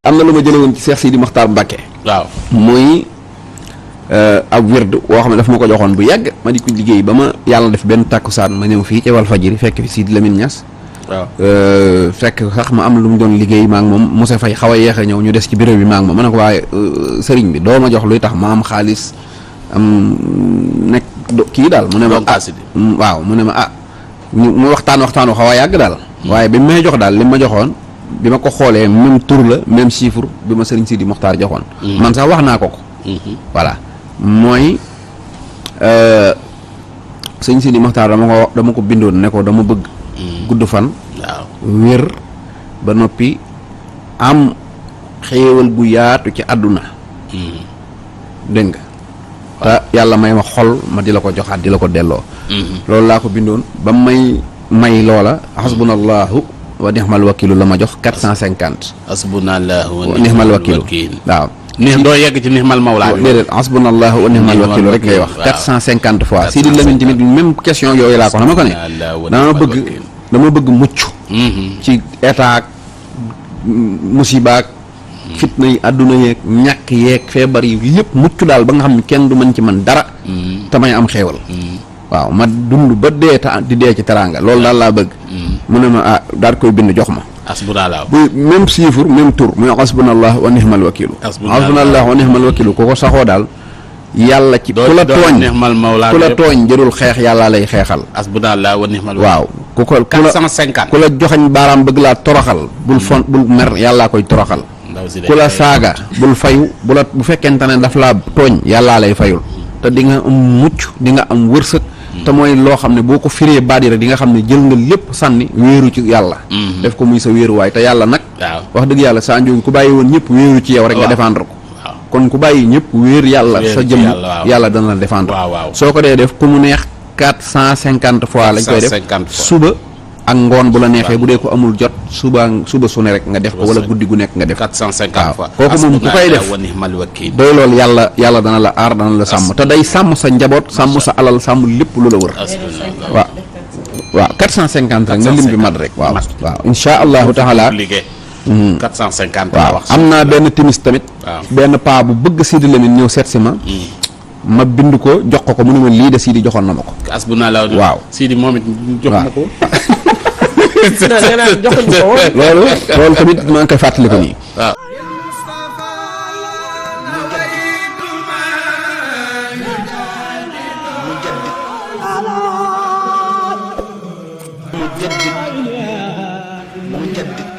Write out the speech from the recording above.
am na lu ma jëlee woon ci Cheikh Sidi Mokhtar Mbacké. waaw muy ab wird woo xam ne daf ma ko joxoon bu yàgg ma di ko liggéey ba ma yàlla def benn tàkkusaan ma ñëw fii ci Walfadjri fekk fi Sidi Lamine Niass. waaw fekk sax ma am lu mu doon liggéey maa ngi moom Moussa Faye xaw a yeex a ñëw ñu des ci bureau bi maa ngi moom ma ne ko waaye sëriñ bi doo ma jox luy tax ma am xaalis am nekk kii daal mu ne ma waaw mu ne ma mu waxtaan waxtaanu xaw a yàgg daal waaye bi may jox daal li ma joxoon bi ma ko xoolee même tur la même chiffre bi ma sëriñ Sidi Mokhtar joxoon man sax wax naa ko voilà mooy sëriñ Sidi Mokhtar dama ko bindoon ne ko dama bëgg gudd fan wér ba noppi am xéewal gu yaatu ci àdduna dégg nga te yàlla may ma xol ma di la ko joxaat di la ko delloo loolu laa ko bindoon ba may loola hasbunallahu wa nihmal wakilu la ma jox 450 hasbunallahu wa nihmal wakilu waaw doo yegg ci nihmal mawlaa déedéet hasbunallahu wa nihmal wakilu rek ngay wax 450 fois Sidi Lamine tamit même question yooyu laa ko xam ne ko ne dama bëgg mucc ci état ak musiba ak fitna yi àdduna yeeg ñàkk yeeg feebar yi yëpp mucc daal ba nga xam ne kenn du mën ci man dara te may am xéewal waaw ma dund ba dee di dee ci teraanga loolu daal laa bëgg mu ne ma daal koy bind jox ma asbunallah bu même chiffre même tour muy hasbunallah wa nihmal wakilu hasbunallah wa nihmal wakilu ku ko saxoo daal yàlla ci ku la tooñ jërul xeex yàlla lay xeexal hasbunallah wa nihmal waaw ku ko 450 ku la joxañ baaraam bëgg laa toroxal bul mer yàllaa koy toroxal ku la saaga bul fayu bu fekkente ne daf laa tooñ yàllaa lay fayul te di nga am mucc di nga am wërsëg te mooy loo xam ne boo ko firee baat yi rek di nga xam ne jël nga lépp sànni wéeru ci yàlla def ko muy sa wéeruwaay te yàlla nag wax dëgg yàlla saa njóogi ku bàyyi woon ñëpp wéeru ci yow rek nga défendre ko kon ku bàyyi ñëpp wéer yàlla sa jëm yàlla dana la défendre soo ko dee def ku mu neex 450 fois lañ koy def suba ak ngoon bu la neexee bu dee ko amul jot suba su ne rek nga def ko wala guddi gu nekk nga def 450 fois kooku moom ku koy def doy loolu yàlla dana la aar dana la sàmm te day sàmm sa njaboot sàmm sa alal sàmm lépp lu la wër waaw 450 rek nga lim bi mat rek waaw insha allahu taala 450 waaw am naa benn timis tamit benn paa bu bëgg Sidi Lamine ñëw seet si ma bind ko jox ko mu ne ma lii de Sidi joxoon na ma ko waaw Sidi moom it jox ma ko loolu tamit maa ngi koy fàttali ko nii مجدد